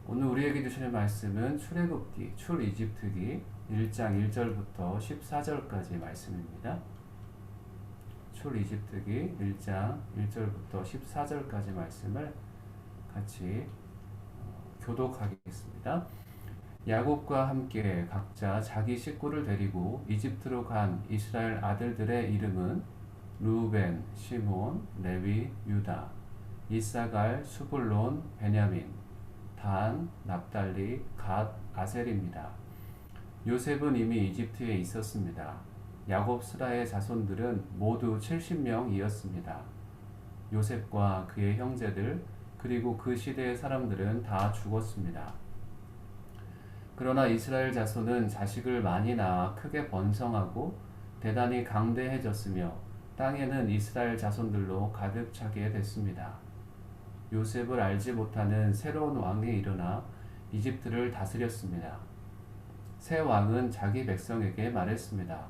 오늘 우리에게 주시는 말씀은 출애굽기, 출이집트기 1장 1절부터 14절까지 말씀입니다. 출이집트기 1장 1절부터 14절까지 말씀을 같이 교독하겠습니다. 야곱과 함께 각자 자기 식구를 데리고 이집트로 간 이스라엘 아들들의 이름은 루벤, 시몬, 레위, 유다, 이사갈, 수불론, 베냐민, 단, 납달리, 갓, 아셀입니다. 요셉은 이미 이집트에 있었습니다. 야곱 스라의 자손들은 모두 70명이었습니다. 요셉과 그의 형제들 그리고 그 시대의 사람들은 다 죽었습니다. 그러나 이스라엘 자손은 자식을 많이 낳아 크게 번성하고 대단히 강대해졌으며 땅에는 이스라엘 자손들로 가득 차게 됐습니다. 요셉을 알지 못하는 새로운 왕이 일어나 이집트를 다스렸습니다. 새 왕은 자기 백성에게 말했습니다.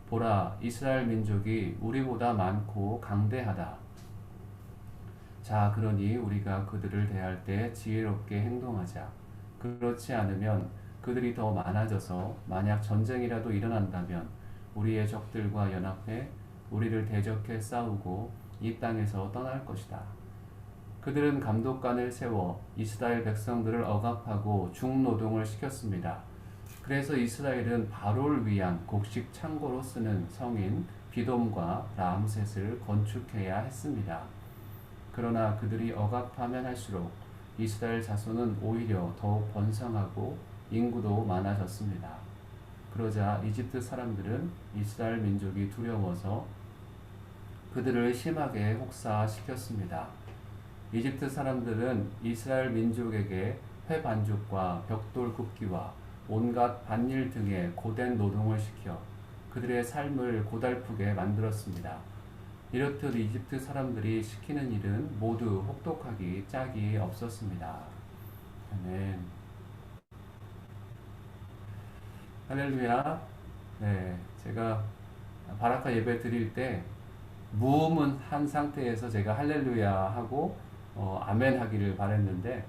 보라, 이스라엘 민족이 우리보다 많고 강대하다. 자, 그러니 우리가 그들을 대할 때 지혜롭게 행동하자. 그렇지 않으면 그들이 더 많아져서 만약 전쟁이라도 일어난다면 우리의 적들과 연합해 우리를 대적해 싸우고 이 땅에서 떠날 것이다. 그들은 감독관을 세워 이스라엘 백성들을 억압하고 중노동을 시켰습니다. 그래서 이스라엘은 바로를 위한 곡식 창고로 쓰는 성인 비돔과 라암셋을 건축해야 했습니다. 그러나 그들이 억압하면 할수록 이스라엘 자손은 오히려 더욱 번성하고 인구도 많아졌습니다. 그러자 이집트 사람들은 이스라엘 민족이 두려워서 그들을 심하게 혹사시켰습니다. 이집트 사람들은 이스라엘 민족에게 회 반죽과 벽돌 굽기와 온갖 밭일 등의 고된 노동을 시켜 그들의 삶을 고달프게 만들었습니다. 이렇듯 이집트 사람들이 시키는 일은 모두 혹독하기 짝이 없었습니다. 아멘. 할렐루야. 네, 제가 바라카 예배 드릴 때 무음은 한 상태에서 제가 할렐루야 하고 아멘 하기를 바랬는데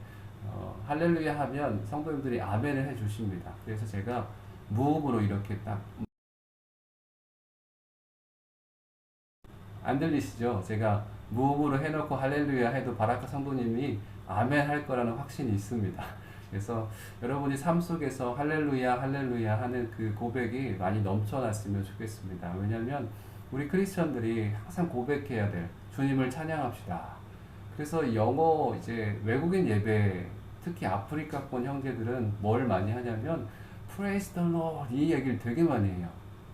할렐루야 하면 성도님들이 아멘을 해주십니다. 그래서 제가 무음으로 이렇게 딱 안 들리시죠? 제가 무음으로 해놓고 할렐루야 해도 바라카 성도님이 아멘 할 거라는 확신이 있습니다. 그래서 여러분이 삶 속에서 할렐루야 할렐루야 하는 그 고백이 많이 넘쳐났으면 좋겠습니다. 왜냐하면 우리 크리스천들이 항상 고백해야 될 주님을 찬양합시다. 그래서 영어 이제 외국인 예배 특히 아프리카권 형제들은 뭘 많이 하냐면 Praise the Lord 이 얘기를 되게 많이 해요.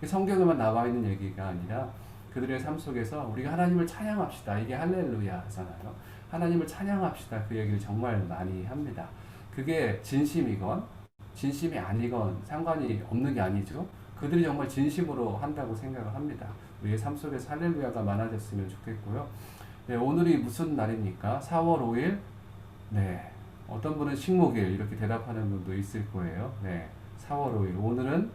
성경에만 나와 있는 얘기가 아니라 그들의 삶 속에서 우리가 하나님을 찬양합시다. 이게 할렐루야잖아요. 하나님을 찬양합시다. 그 얘기를 정말 많이 합니다. 그게 진심이건 진심이 아니건 상관이 없는 게 아니죠. 그들이 정말 진심으로 한다고 생각을 합니다. 우리의 삶 속에서 할렐루야가 많아졌으면 좋겠고요. 네, 오늘이 무슨 날입니까? 4월 5일? 네, 어떤 분은 식목일 이렇게 대답하는 분도 있을 거예요. 네, 4월 5일. 오늘은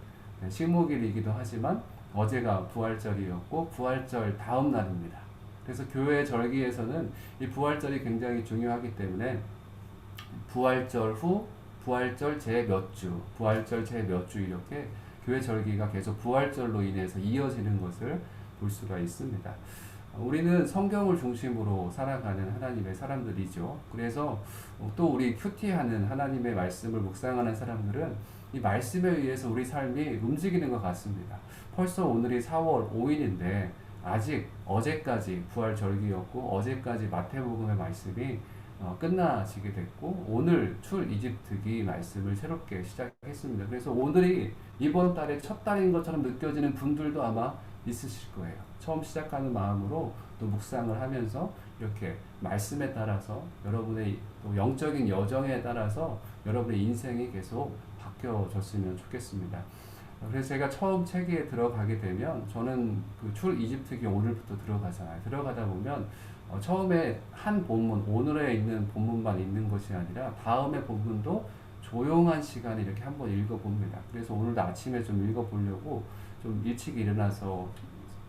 식목일이기도 하지만 어제가 부활절이었고 부활절 다음 날입니다. 그래서 교회 절기에서는 이 부활절이 굉장히 중요하기 때문에 부활절 후 부활절 제 몇 주, 부활절 제 몇 주 이렇게 교회 절기가 계속 부활절로 인해서 이어지는 것을 볼 수가 있습니다. 우리는 성경을 중심으로 살아가는 하나님의 사람들이죠. 그래서 또 우리 큐티하는 하나님의 말씀을 묵상하는 사람들은 이 말씀에 의해서 우리 삶이 움직이는 것 같습니다. 벌써 오늘이 4월 5일인데 아직 어제까지 부활절기였고 어제까지 마태복음의 말씀이 끝나지게 됐고 오늘 출 이집트기 말씀을 새롭게 시작했습니다. 그래서 오늘이 이번 달의 첫 달인 것처럼 느껴지는 분들도 아마 있으실 거예요. 처음 시작하는 마음으로 또 묵상을 하면서 이렇게 말씀에 따라서 여러분의 또 영적인 여정에 따라서 여러분의 인생이 계속 바뀌어졌으면 좋겠습니다. 그래서 제가 처음 체계에 들어가게 되면 저는 그 출 이집트기 오늘부터 들어가잖아요. 들어가다 보면 처음에 한 본문, 오늘에 있는 본문만 있는 것이 아니라 다음의 본문도 조용한 시간에 이렇게 한번 읽어봅니다. 그래서 오늘도 아침에 좀 읽어보려고 좀 일찍 일어나서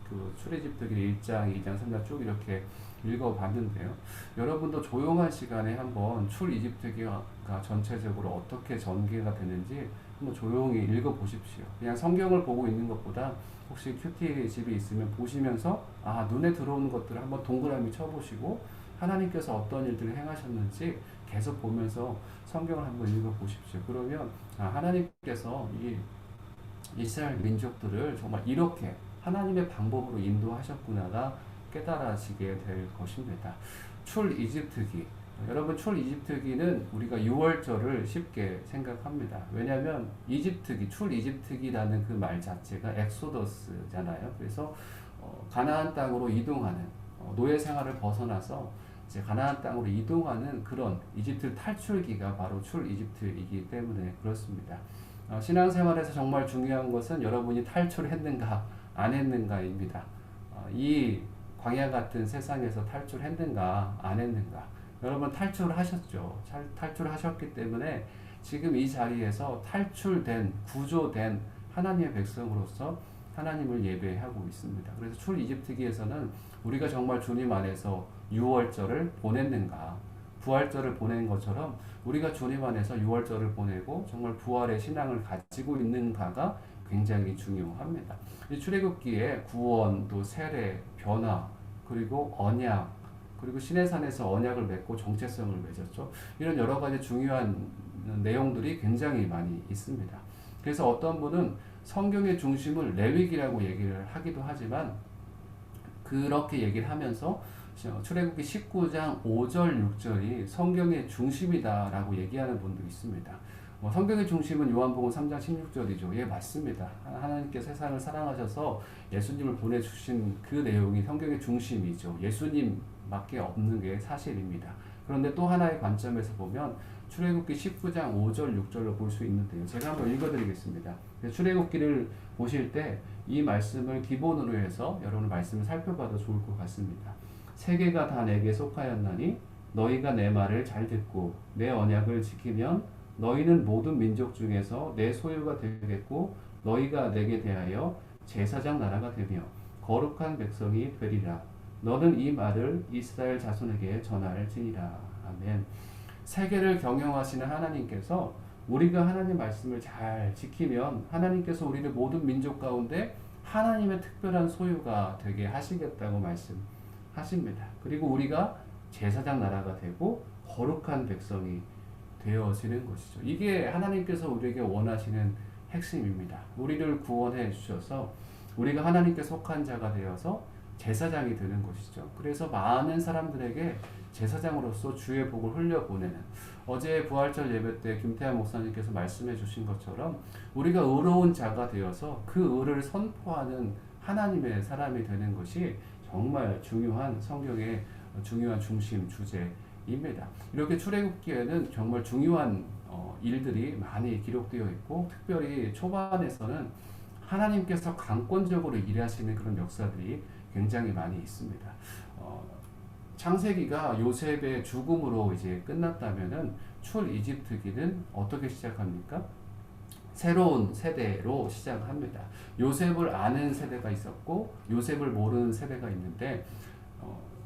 그 출애굽기 1장, 2장, 3장 쭉 이렇게 읽어봤는데요. 여러분도 조용한 시간에 한번 출이집트기가 전체적으로 어떻게 전개가 되는지 한번 조용히 읽어보십시오. 그냥 성경을 보고 있는 것보다 혹시 큐티 집이 있으면 보시면서 눈에 들어오는 것들을 한번 동그라미 쳐보시고 하나님께서 어떤 일들을 행하셨는지 계속 보면서 성경을 한번 읽어보십시오. 그러면 하나님께서 이 이스라엘 민족들을 정말 이렇게 하나님의 방법으로 인도하셨구나가 깨달아지게 될 것입니다. 출이집트기. 여러분, 출이집트기는 우리가 6월절을 쉽게 생각합니다. 왜냐하면 이집트기, 출이집트기라는 그 말 자체가 엑소더스잖아요. 그래서 가나안 땅으로 이동하는 노예 생활을 벗어나서 이제 가나안 땅으로 이동하는 그런 이집트 탈출기가 바로 출이집트이기 때문에 그렇습니다. 신앙생활에서 정말 중요한 것은 여러분이 탈출했는가 안 했는가입니다. 이 광야 같은 세상에서 탈출했는가 안 했는가. 여러분 탈출하셨죠. 탈출하셨기 때문에 지금 이 자리에서 탈출된 구조된 하나님의 백성으로서 하나님을 예배하고 있습니다. 그래서 출이집트기에서는 우리가 정말 주님 안에서 유월절을 보냈는가, 부활절을 보낸 것처럼 우리가 주님 안에서 유월절을 보내고 정말 부활의 신앙을 가지고 있는가가 굉장히 중요합니다. 이 출애굽기에 구원, 또 세례, 변화, 그리고 언약, 그리고 시내산에서 언약을 맺고 정체성을 맺었죠. 이런 여러 가지 중요한 내용들이 굉장히 많이 있습니다. 그래서 어떤 분은 성경의 중심을 레위기라고 얘기를 하기도 하지만 그렇게 얘기를 하면서 출애굽기 19장 5절 6절이 성경의 중심이다라고 얘기하는 분도 있습니다. 성경의 중심은 요한복음 3장 16절이죠. 예, 맞습니다. 하나님께서 세상을 사랑하셔서 예수님을 보내주신 그 내용이 성경의 중심이죠. 예수님밖에 없는 게 사실입니다. 그런데 또 하나의 관점에서 보면 출애굽기 19장 5절 6절로 볼 수 있는데요. 제가 한번 읽어드리겠습니다. 출애굽기를 보실 때 이 말씀을 기본으로 해서 여러분 말씀을 살펴봐도 좋을 것 같습니다. 세계가 다 내게 속하였나니 너희가 내 말을 잘 듣고 내 언약을 지키면 너희는 모든 민족 중에서 내 소유가 되겠고 너희가 내게 대하여 제사장 나라가 되며 거룩한 백성이 되리라. 너는 이 말을 이스라엘 자손에게 전할지니라. 아멘. 세계를 경영하시는 하나님께서 우리가 하나님 말씀을 잘 지키면 하나님께서 우리를 모든 민족 가운데 하나님의 특별한 소유가 되게 하시겠다고 말씀하십니다. 그리고 우리가 제사장 나라가 되고 거룩한 백성이 되어지는 것이죠. 이게 하나님께서 우리에게 원하시는 핵심입니다. 우리를 구원해 주셔서 우리가 하나님께 속한 자가 되어서 제사장이 되는 것이죠. 그래서 많은 사람들에게 제사장으로서 주의 복을 흘려보내는, 어제 부활절 예배 때 김태환 목사님께서 말씀해 주신 것처럼 우리가 의로운 자가 되어서 그 의를 선포하는 하나님의 사람이 되는 것이 정말 중요한 성경의 중요한 중심 주제입니다. 이렇게 출애굽기에는 정말 중요한 일들이 많이 기록되어 있고, 특별히 초반에서는 하나님께서 강권적으로 일하시는 그런 역사들이 굉장히 많이 있습니다. 창세기가 요셉의 죽음으로 이제 끝났다면은 출이집트기는 어떻게 시작합니까? 새로운 세대로 시작합니다. 요셉을 아는 세대가 있었고 요셉을 모르는 세대가 있는데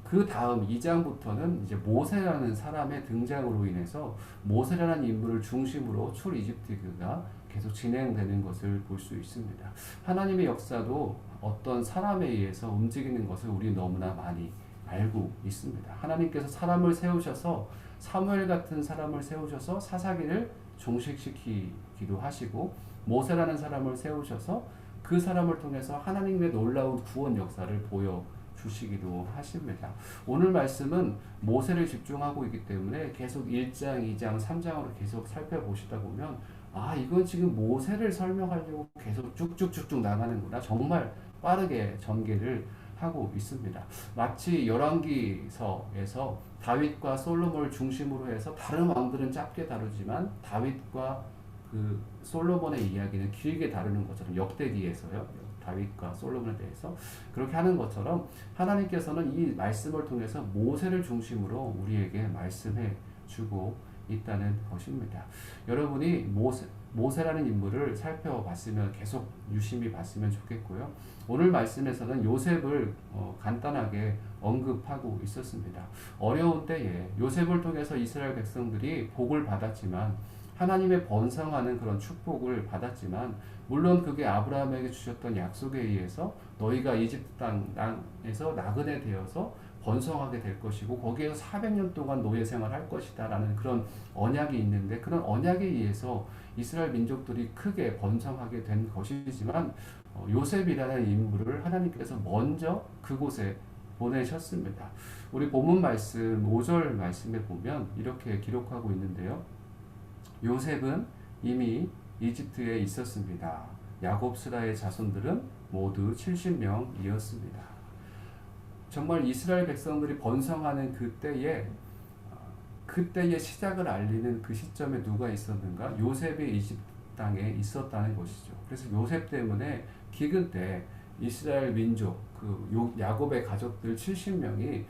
그 다음 2장부터는 이제 모세라는 사람의 등장으로 인해서 모세라는 인물을 중심으로 출이집트기가 계속 진행되는 것을 볼 수 있습니다. 하나님의 역사도 어떤 사람에 의해서 움직이는 것을 우리 너무나 많이 알고 있습니다. 하나님께서 사람을 세우셔서 사무엘 같은 사람을 세우셔서 사사기를 종식시키기도 하시고, 모세라는 사람을 세우셔서 그 사람을 통해서 하나님의 놀라운 구원 역사를 보여주시기도 하십니다. 오늘 말씀은 모세를 집중하고 있기 때문에 계속 1장, 2장, 3장으로 계속 살펴보시다 보면 이건 지금 모세를 설명하려고 계속 쭉쭉쭉쭉 나가는구나. 정말 빠르게 전개를 하고 있습니다. 마치 열왕기서에서 다윗과 솔로몬을 중심으로 해서 다른 왕들은 짧게 다루지만 다윗과 그 솔로몬의 이야기는 길게 다루는 것처럼, 역대기에서요, 다윗과 솔로몬에 대해서 그렇게 하는 것처럼 하나님께서는 이 말씀을 통해서 모세를 중심으로 우리에게 말씀해 주고 있다는 것입니다. 여러분이 모세라는 인물을 살펴봤으면 계속 유심히 봤으면 좋겠고요. 오늘 말씀에서는 요셉을 간단하게 언급하고 있었습니다. 어려운 때에 요셉을 통해서 이스라엘 백성들이 복을 받았지만, 하나님의 번성하는 그런 축복을 받았지만, 물론 그게 아브라함에게 주셨던 약속에 의해서 너희가 이집트 땅에서 나그네 되어서 번성하게 될 것이고 거기에서 400년 동안 노예 생활할 것이다 라는 그런 언약이 있는데, 그런 언약에 의해서 이스라엘 민족들이 크게 번성하게 된 것이지만, 요셉이라는 인물을 하나님께서 먼저 그곳에 보내셨습니다. 우리 본문 말씀 5절 말씀에 보면 이렇게 기록하고 있는데요. 요셉은 이미 이집트에 있었습니다. 야곱스라의 자손들은 모두 70명이었습니다. 정말 이스라엘 백성들이 번성하는 그때의 시작을 알리는 그 시점에 누가 있었는가? 요셉이 이집트 땅에 있었다는 것이죠. 그래서 요셉 때문에 기근 때 이스라엘 민족, 야곱의 가족들 70명이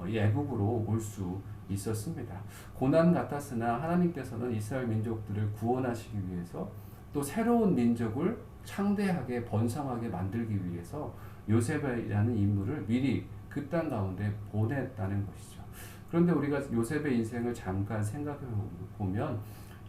애굽으로 올 수 있었습니다. 고난 같았으나 하나님께서는 이스라엘 민족들을 구원하시기 위해서, 또 새로운 민족을 창대하게 번성하게 만들기 위해서 요셉이라는 인물을 미리 그 땅 가운데 보냈다는 것이죠. 그런데 우리가 요셉의 인생을 잠깐 생각해 보면,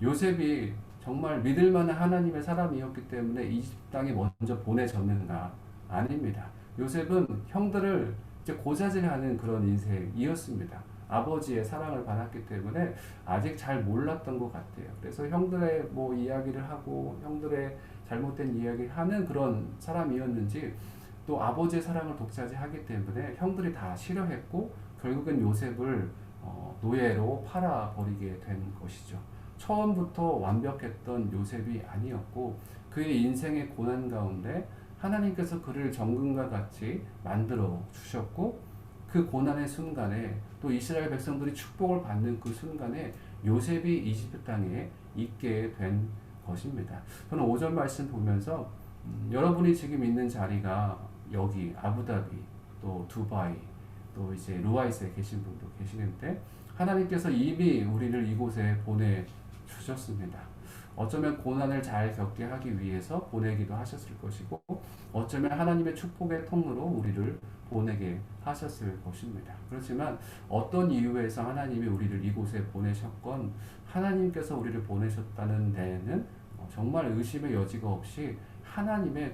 요셉이 정말 믿을 만한 하나님의 사람이었기 때문에 이집트 땅에 먼저 보내졌는가? 아닙니다. 요셉은 형들을 이제 고자질하는 그런 인생이었습니다. 아버지의 사랑을 받았기 때문에 아직 잘 몰랐던 것 같아요. 그래서 형들의 이야기를 하고 형들의 잘못된 이야기를 하는 그런 사람이었는지, 또 아버지의 사랑을 독차지하기 때문에 형들이 다 싫어했고 결국엔 요셉을 노예로 팔아버리게 된 것이죠. 처음부터 완벽했던 요셉이 아니었고, 그의 인생의 고난 가운데 하나님께서 그를 정금과 같이 만들어 주셨고, 그 고난의 순간에 또 이스라엘 백성들이 축복을 받는 그 순간에 요셉이 이집트 땅에 있게 된 것입니다. 저는 5절 말씀 보면서 여러분이 지금 있는 자리가 여기 아부다비, 또 두바이, 또 이제 루아이스에 계신 분도 계시는데, 하나님께서 이미 우리를 이곳에 보내주셨습니다. 어쩌면 고난을 잘 겪게 하기 위해서 보내기도 하셨을 것이고, 어쩌면 하나님의 축복의 통로로 우리를 보내게 하셨을 것입니다. 그렇지만 어떤 이유에서 하나님이 우리를 이곳에 보내셨건, 하나님께서 우리를 보내셨다는 데에는 정말 의심의 여지가 없이 하나님의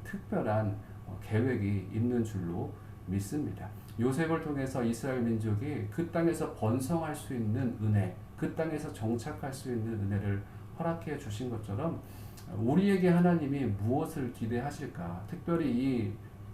특별한 계획이 있는 줄로 믿습니다. 요셉을 통해서 이스라엘 민족이 그 땅에서 번성할 수 있는 은혜, 그 땅에서 정착할 수 있는 은혜를 허락해 주신 것처럼, 우리에게 하나님이 무엇을 기대하실까? 특별히 이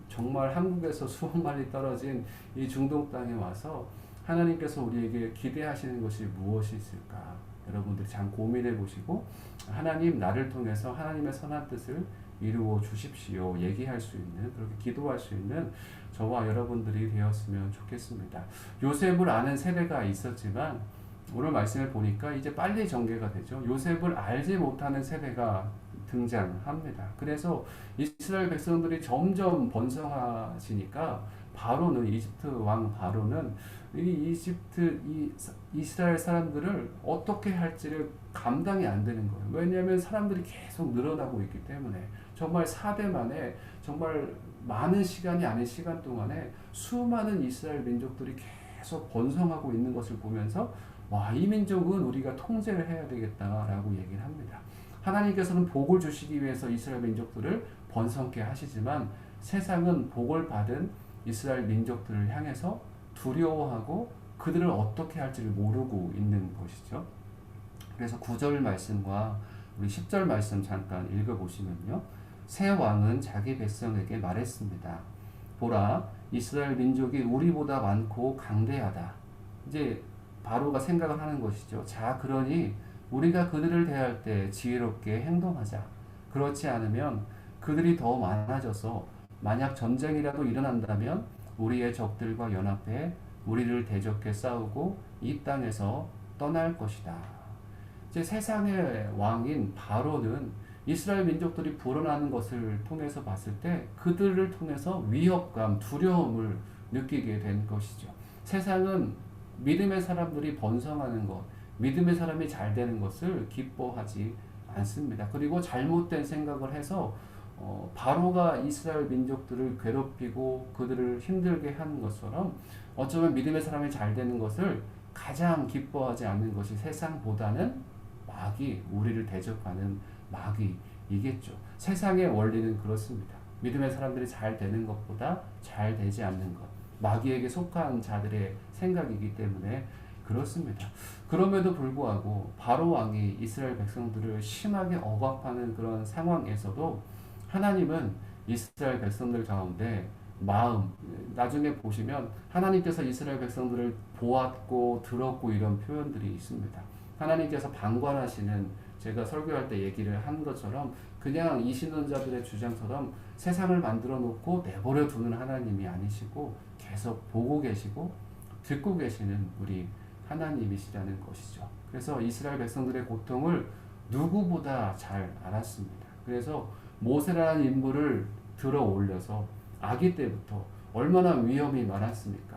정말 한국에서 수억 마일이 떨어진 이 중동 땅에 와서 하나님께서 우리에게 기대하시는 것이 무엇이 있을까? 여러분들이 참 고민해 보시고, 하나님, 나를 통해서 하나님의 선한 뜻을 이루어 주십시오. 얘기할 수 있는, 그렇게 기도할 수 있는 저와 여러분들이 되었으면 좋겠습니다. 요셉을 아는 세대가 있었지만 오늘 말씀을 보니까 이제 빨리 전개가 되죠. 요셉을 알지 못하는 세대가 등장합니다. 그래서 이스라엘 백성들이 점점 번성하시니까 바로는, 이집트 왕 바로는 이스라엘 사람들을 어떻게 할지를 감당이 안 되는 거예요. 왜냐하면 사람들이 계속 늘어나고 있기 때문에. 정말 4대 만에, 정말 많은 시간이 아닌 시간 동안에 수많은 이스라엘 민족들이 계속 번성하고 있는 것을 보면서, 이 민족은 우리가 통제를 해야 되겠다라고 얘기를 합니다. 하나님께서는 복을 주시기 위해서 이스라엘 민족들을 번성케 하시지만, 세상은 복을 받은 이스라엘 민족들을 향해서 두려워하고 그들을 어떻게 할지를 모르고 있는 것이죠. 그래서 9절 말씀과 우리 10절 말씀 잠깐 읽어보시면요. 새 왕은 자기 백성에게 말했습니다. 보라, 이스라엘 민족이 우리보다 많고 강대하다. 이제 바로가 생각을 하는 것이죠. 자, 그러니 우리가 그들을 대할 때 지혜롭게 행동하자. 그렇지 않으면 그들이 더 많아져서 만약 전쟁이라도 일어난다면 우리의 적들과 연합해 우리를 대적해 싸우고 이 땅에서 떠날 것이다. 이제 세상의 왕인 바로는 이스라엘 민족들이 불어나는 것을 통해서 봤을 때 그들을 통해서 위협감, 두려움을 느끼게 된 것이죠. 세상은 믿음의 사람들이 번성하는 것, 믿음의 사람이 잘 되는 것을 기뻐하지 않습니다. 그리고 잘못된 생각을 해서 바로가 이스라엘 민족들을 괴롭히고 그들을 힘들게 한 것처럼 어쩌면 믿음의 사람이 잘 되는 것을 가장 기뻐하지 않는 것이 세상보다는 마귀, 우리를 대적하는 마귀이겠죠. 세상의 원리는 그렇습니다. 믿음의 사람들이 잘 되는 것보다 잘 되지 않는 것. 마귀에게 속한 자들의 생각이기 때문에 그렇습니다. 그럼에도 불구하고 바로 왕이 이스라엘 백성들을 심하게 억압하는 그런 상황에서도 하나님은 이스라엘 백성들 가운데 나중에 보시면 하나님께서 이스라엘 백성들을 보았고 들었고 이런 표현들이 있습니다. 하나님께서 방관하시는, 제가 설교할 때 얘기를 한 것처럼 그냥 이 신론자들의 주장처럼 세상을 만들어 놓고 내버려 두는 하나님이 아니시고 계속 보고 계시고 듣고 계시는 우리 하나님이시라는 것이죠. 그래서 이스라엘 백성들의 고통을 누구보다 잘 알았습니다. 그래서 모세라는 인물을 들어 올려서 아기 때부터 얼마나 위험이 많았습니까?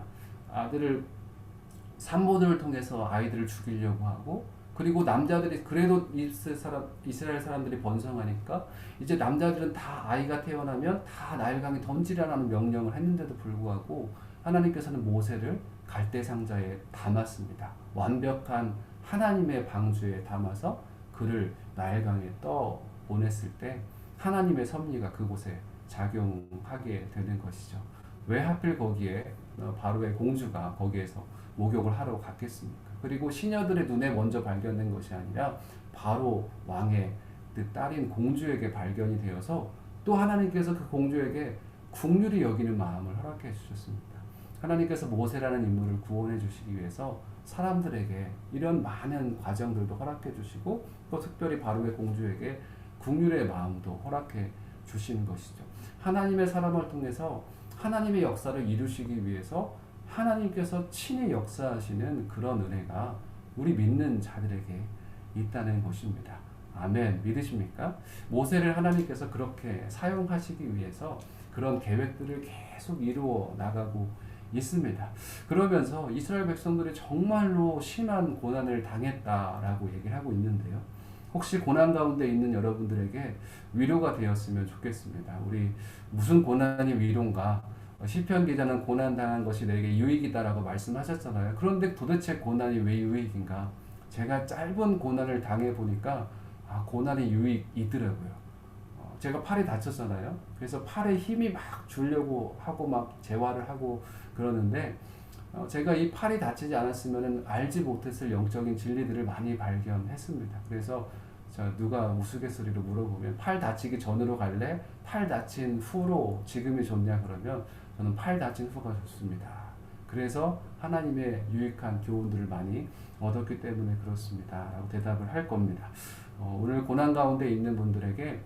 산모들을 통해서 아이들을 죽이려고 하고, 그리고 남자들이 그래도 이스라엘 사람들이 번성하니까 이제 남자들은 다 아이가 태어나면 다 나일강에 던지라는 명령을 했는데도 불구하고 하나님께서는 모세를 갈대 상자에 담았습니다. 완벽한 하나님의 방주에 담아서 그를 나일강에 떠 보냈을 때 하나님의 섭리가 그곳에 작용하게 되는 것이죠. 왜 하필 거기에 바로의 공주가 거기에서 목욕을 하러 갔겠습니까? 그리고 시녀들의 눈에 먼저 발견된 것이 아니라 바로 왕의 그 딸인 공주에게 발견이 되어서 또 하나님께서 그 공주에게 긍휼히 여기는 마음을 허락해 주셨습니다. 하나님께서 모세라는 인물을 구원해 주시기 위해서 사람들에게 이런 많은 과정들도 허락해 주시고 또 특별히 바로의 공주에게 긍휼의 마음도 허락해 주시는 것이죠. 하나님의 사람을 통해서 하나님의 역사를 이루시기 위해서 하나님께서 친히 역사하시는 그런 은혜가 우리 믿는 자들에게 있다는 것입니다. 아멘. 믿으십니까? 모세를 하나님께서 그렇게 사용하시기 위해서 그런 계획들을 계속 이루어 나가고 있습니다. 그러면서 이스라엘 백성들이 정말로 심한 고난을 당했다라고 얘기를 하고 있는데요. 혹시 고난 가운데 있는 여러분들에게 위로가 되었으면 좋겠습니다. 우리 무슨 고난이 위로인가? 시편 기자는 고난 당한 것이 내게 유익이다라고 말씀하셨잖아요. 그런데 도대체 고난이 왜 유익인가? 제가 짧은 고난을 당해 보니까 고난이 유익이더라고요. 제가 팔이 다쳤잖아요. 그래서 팔에 힘이 막 주려고 하고 막 재활을 하고 그러는데 제가 이 팔이 다치지 않았으면 알지 못했을 영적인 진리들을 많이 발견했습니다. 그래서 누가 우스갯소리로 물어보면 팔 다치기 전으로 갈래? 팔 다친 후로 지금이 좋냐 그러면 저는 팔 다친 후가 좋습니다. 그래서 하나님의 유익한 교훈들을 많이 얻었기 때문에 그렇습니다. 라고 대답을 할 겁니다. 오늘 고난 가운데 있는 분들에게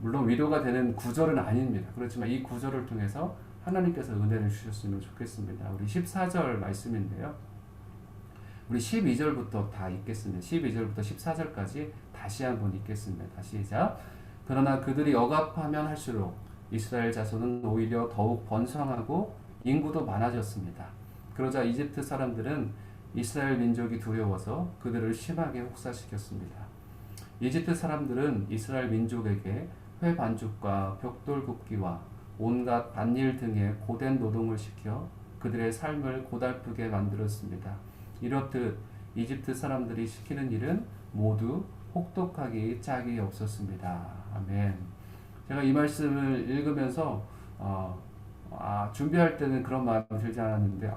물론 위로가 되는 구절은 아닙니다. 그렇지만 이 구절을 통해서 하나님께서 은혜를 주셨으면 좋겠습니다. 우리 14절 말씀인데요. 우리 12절부터 다 읽겠습니다. 12절부터 14절까지 다시 한번 읽겠습니다. 시작. 그러나 그들이 억압하면 할수록 이스라엘 자손은 오히려 더욱 번성하고 인구도 많아졌습니다. 그러자 이집트 사람들은 이스라엘 민족이 두려워서 그들을 심하게 혹사시켰습니다. 이집트 사람들은 이스라엘 민족에게 회 반죽과 벽돌 굽기와 온갖 밭일 등의 고된 노동을 시켜 그들의 삶을 고달프게 만들었습니다. 이렇듯 이집트 사람들이 시키는 일은 모두 혹독하기 짝이 없었습니다. 아멘. 제가 이 말씀을 읽으면서 준비할 때는 그런 마음이 들지 않았는데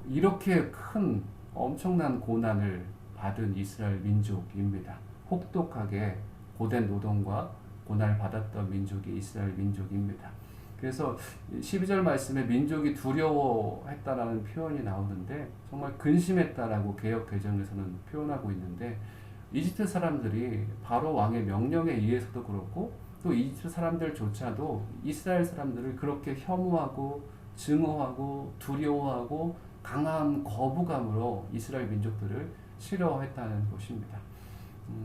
이렇게 큰 엄청난 고난을 받은 이스라엘 민족입니다. 혹독하게 고된 노동과 고난을 받았던 민족이 이스라엘 민족입니다. 그래서 12절 말씀에 민족이 두려워했다라는 표현이 나오는데 정말 근심했다라고 개역 개정에서는 표현하고 있는데 이집트 사람들이 바로 왕의 명령에 의해서도 그렇고 또 이집트 사람들조차도 이스라엘 사람들을 그렇게 혐오하고 증오하고 두려워하고 강한 거부감으로 이스라엘 민족들을 싫어했다는 것입니다.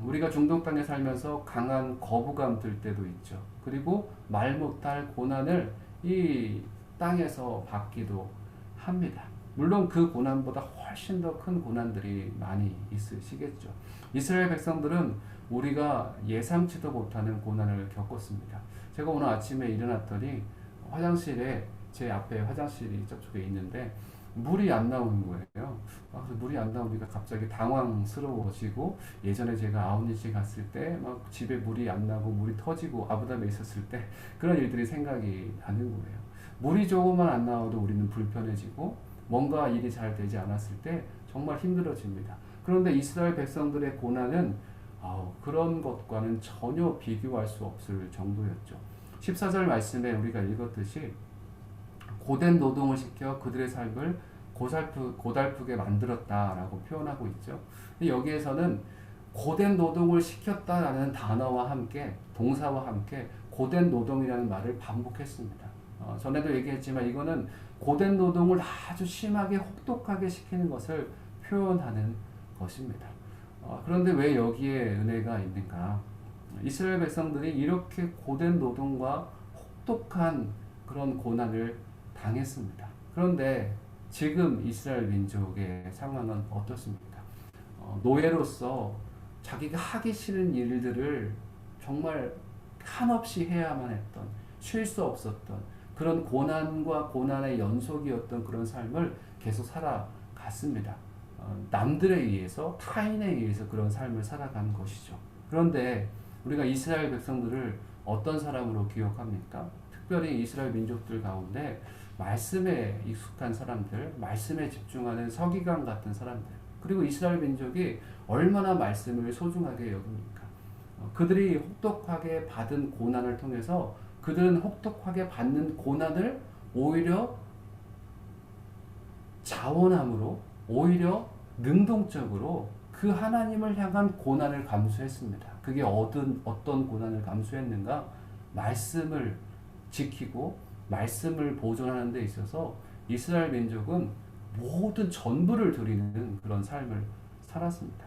우리가 중동 땅에 살면서 강한 거부감 들 때도 있죠. 그리고 말 못할 고난을 이 땅에서 받기도 합니다. 물론 그 고난보다 훨씬 더 큰 고난들이 많이 있으시겠죠. 이스라엘 백성들은 우리가 예상치도 못하는 고난을 겪었습니다. 제가 오늘 아침에 일어났더니 화장실에 제 앞에 화장실이 저쪽에 있는데 물이 안 나오는 거예요. 그래서 물이 안 나오니까 갑자기 당황스러워지고 예전에 제가 아우니시 갔을 때 막 집에 물이 안 나고 물이 터지고 아부다비에 있었을 때 그런 일들이 생각이 나는 거예요. 물이 조금만 안 나와도 우리는 불편해지고 뭔가 일이 잘 되지 않았을 때 정말 힘들어집니다. 그런데 이스라엘 백성들의 고난은 그런 것과는 전혀 비교할 수 없을 정도였죠. 14절 말씀에 우리가 읽었듯이 고된 노동을 시켜 그들의 삶을 고달프게 만들었다라고 표현하고 있죠. 여기에서는 고된 노동을 시켰다라는 단어와 함께 동사와 함께 고된 노동이라는 말을 반복했습니다. 전에도 얘기했지만 이거는 고된 노동을 아주 심하게 혹독하게 시키는 것을 표현하는 것입니다. 그런데 왜 여기에 은혜가 있는가? 이스라엘 백성들이 이렇게 고된 노동과 혹독한 그런 고난을 당했습니다. 그런데 지금 이스라엘 민족의 상황은 어떻습니까? 노예로서 자기가 하기 싫은 일들을 정말 한없이 해야만 했던, 쉴 수 없었던 그런 고난과 고난의 연속이었던 그런 삶을 계속 살아갔습니다. 남들에 의해서, 타인에 의해서 그런 삶을 살아가는 것이죠. 그런데 우리가 이스라엘 백성들을 어떤 사람으로 기억합니까? 특별히 이스라엘 민족들 가운데 말씀에 익숙한 사람들, 말씀에 집중하는 서기관 같은 사람들, 그리고 이스라엘 민족이 얼마나 말씀을 소중하게 여깁니까? 그들이 혹독하게 받은 고난을 통해서 그들은 혹독하게 받는 고난을 오히려 자원함으로, 오히려 능동적으로 그 하나님을 향한 고난을 감수했습니다. 그게 어떤 고난을 감수했는가? 말씀을 지키고 말씀을 보존하는 데 있어서 이스라엘 민족은 모든 전부를 드리는 그런 삶을 살았습니다.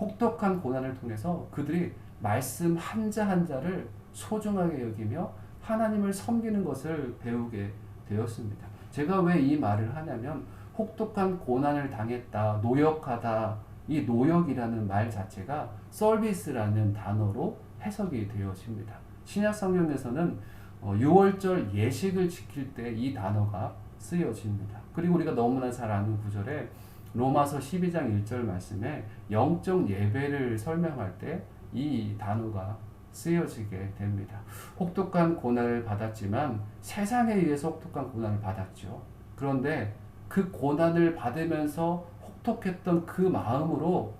혹독한 고난을 통해서 그들이 말씀 한자 한자를 소중하게 여기며 하나님을 섬기는 것을 배우게 되었습니다. 제가 왜 이 말을 하냐면 혹독한 고난을 당했다, 노역하다, 이 노역이라는 말 자체가 서비스라는 단어로 해석이 되어집니다. 신약 성경에서는 6월절 예식을 지킬 때 이 단어가 쓰여집니다. 그리고 우리가 너무나 잘 아는 구절에 로마서 12장 1절 말씀에 영적 예배를 설명할 때 이 단어가 쓰여지게 됩니다. 혹독한 고난을 받았지만 세상에 의해서 혹독한 고난을 받았죠. 그런데 그 고난을 받으면서 혹독했던 그 마음으로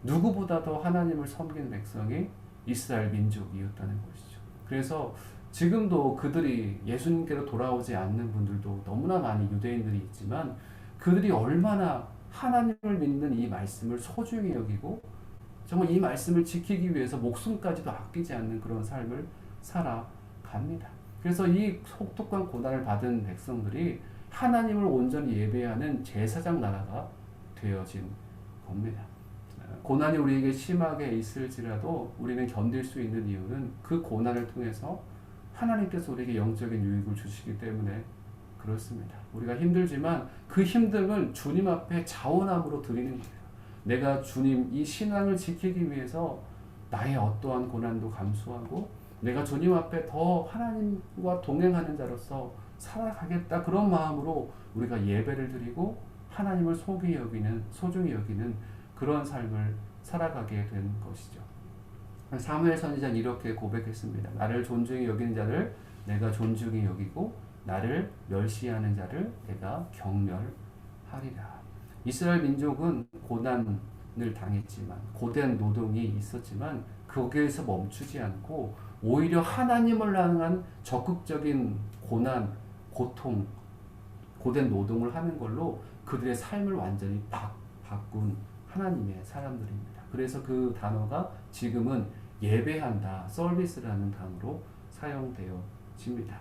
누구보다도 하나님을 섬기는 백성이 이스라엘 민족이었다는 것이죠. 그래서 지금도 그들이 예수님께로 돌아오지 않는 분들도 너무나 많이 유대인들이 있지만 그들이 얼마나 하나님을 믿는 이 말씀을 소중히 여기고 정말 이 말씀을 지키기 위해서 목숨까지도 아끼지 않는 그런 삶을 살아갑니다. 그래서 이 혹독한 고난을 받은 백성들이 하나님을 온전히 예배하는 제사장 나라가 되어진 겁니다. 고난이 우리에게 심하게 있을지라도 우리는 견딜 수 있는 이유는 그 고난을 통해서 하나님께서 우리에게 영적인 유익을 주시기 때문에 그렇습니다. 우리가 힘들지만 그 힘듦을 주님 앞에 자원함으로 드리는 거예요. 내가 주님 이 신앙을 지키기 위해서 나의 어떠한 고난도 감수하고 내가 주님 앞에 더 하나님과 동행하는 자로서 살아가겠다, 그런 마음으로 우리가 예배를 드리고 하나님을 소중히 여기는 그런 삶을 살아가게 된 것이죠. 사무엘 선지자는 이렇게 고백했습니다. 나를 존중히 여기는 자를 내가 존중히 여기고 나를 멸시하는 자를 내가 경멸하리라. 이스라엘 민족은 고난을 당했지만, 고된 노동이 있었지만 거기에서 멈추지 않고 오히려 하나님을 향한 적극적인 고난, 고통, 고된 노동을 하는 걸로 그들의 삶을 완전히 바꾼 하나님의 사람들입니다. 그래서 그 단어가 지금은 예배한다, 서비스라는 단어로 사용되어집니다.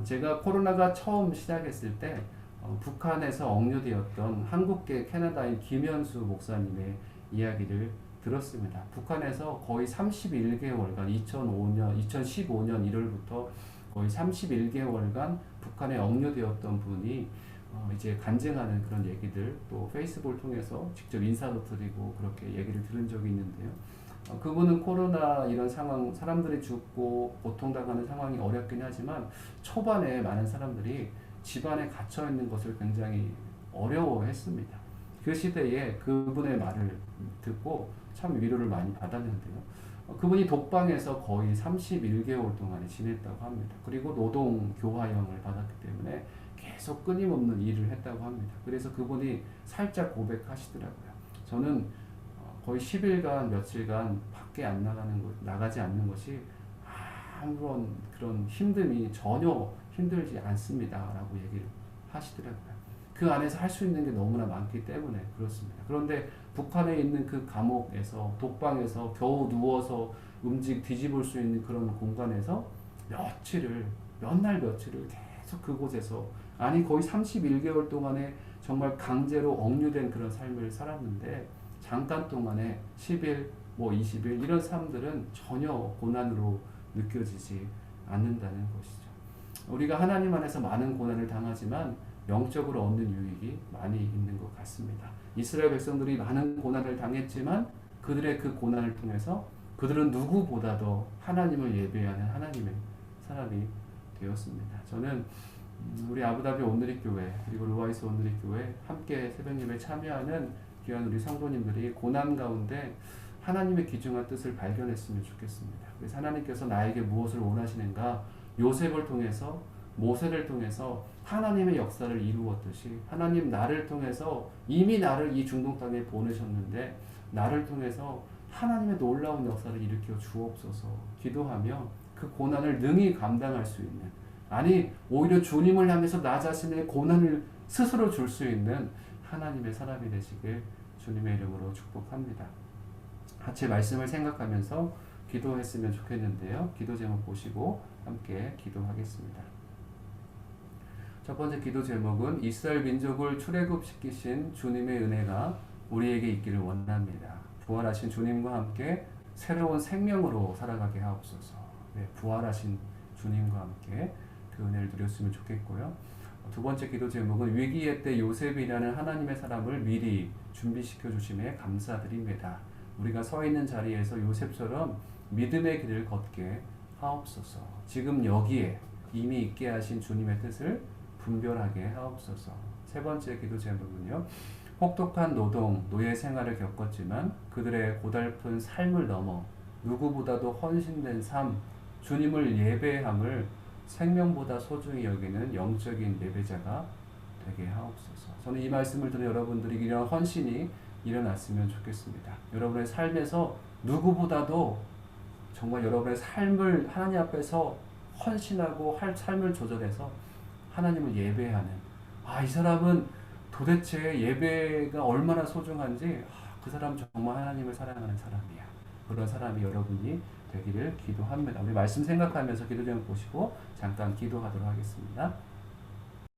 제가 코로나가 처음 시작했을 때 북한에서 억류되었던 한국계 캐나다인 김현수 목사님의 이야기를 들었습니다. 북한에서 거의 31개월간 2015년 1월부터 거의 31개월간 북한에 억류되었던 분이 이제 간증하는 그런 얘기들, 또 페이스북을 통해서 직접 인사도 드리고 그렇게 얘기를 들은 적이 있는데요. 그분은 코로나 이런 상황, 사람들이 죽고 고통당하는 상황이 어렵긴 하지만 초반에 많은 사람들이 집안에 갇혀 있는 것을 굉장히 어려워했습니다. 그 시대에 그분의 말을 듣고 참 위로를 많이 받았는데요. 그분이 독방에서 거의 31개월 동안 지냈다고 합니다. 그리고 노동 교화형을 받았기 때문에 계속 끊임없는 일을 했다고 합니다. 그래서 그분이 살짝 고백하시더라고요. 저는 거의 10일간 며칠간 밖에 안 나가지 않는 것이 아무런 그런 힘듦이 전혀 힘들지 않습니다라고 얘기를 하시더라고요. 그 안에서 할 수 있는 게 너무나 많기 때문에 그렇습니다. 그런데 북한에 있는 그 감옥에서, 독방에서 겨우 누워서 뒤집을 수 있는 그런 공간에서 몇 날 며칠을 계속 그곳에서, 아니 거의 31개월 동안에 정말 강제로 억류된 그런 삶을 살았는데, 잠깐 동안에 10일, 20일 이런 삶들은 전혀 고난으로 느껴지지 않는다는 것이죠. 우리가 하나님 안에서 많은 고난을 당하지만 영적으로 얻는 유익이 많이 있는 것 같습니다. 이스라엘 백성들이 많은 고난을 당했지만 그들의 그 고난을 통해서 그들은 누구보다도 하나님을 예배하는 하나님의 사람이 되었습니다. 저는 우리 아부다비 온누리교회 그리고 루아이스 온누리교회 함께 새벽예배에 참여하는 귀한 우리 성도님들이 고난 가운데 하나님의 귀중한 뜻을 발견했으면 좋겠습니다. 그래서 하나님께서 나에게 무엇을 원하시는가, 요셉을 통해서, 모세를 통해서 하나님의 역사를 이루었듯이 하나님 나를 통해서 이미 나를 이 중동 땅에 보내셨는데 나를 통해서 하나님의 놀라운 역사를 일으켜 주옵소서 기도하며 그 고난을 능히 감당할 수 있는, 아니 오히려 주님을 향해서 나 자신의 고난을 스스로 줄 수 있는 하나님의 사람이 되시길 주님의 이름으로 축복합니다. 같이 말씀을 생각하면서 기도했으면 좋겠는데요. 기도 제목 보시고 함께 기도하겠습니다. 첫 번째 기도 제목은 이스라엘 민족을 출애굽시키신 주님의 은혜가 우리에게 있기를 원합니다. 부활하신 주님과 함께 새로운 생명으로 살아가게 하옵소서. 네, 부활하신 주님과 함께 그 은혜를 누렸으면 좋겠고요. 두 번째 기도 제목은 위기의 때 요셉이라는 하나님의 사람을 미리 준비시켜 주심에 감사드립니다. 우리가 서 있는 자리에서 요셉처럼 믿음의 길을 걷게 하옵소서. 지금 여기에 이미 있게 하신 주님의 뜻을 분별하게 하옵소서. 세 번째 기도 제목은요. 혹독한 노동, 노예 생활을 겪었지만 그들의 고달픈 삶을 넘어 누구보다도 헌신된 삶, 주님을 예배함을 생명보다 소중히 여기는 영적인 예배자가 되게 하옵소서. 저는 이 말씀을 들은 여러분들이 이런 헌신이 일어났으면 좋겠습니다. 여러분의 삶에서 누구보다도 정말 여러분의 삶을 하나님 앞에서 헌신하고 삶을 조절해서 하나님을 예배하는, 이 사람은 도대체 예배가 얼마나 소중한지, 그 사람 정말 하나님을 사랑하는 사람이야. 그런 사람이 여러분이 되기를 기도합니다. 우리 말씀 생각하면서 기도 제목 보시고 잠깐 기도하도록 하겠습니다.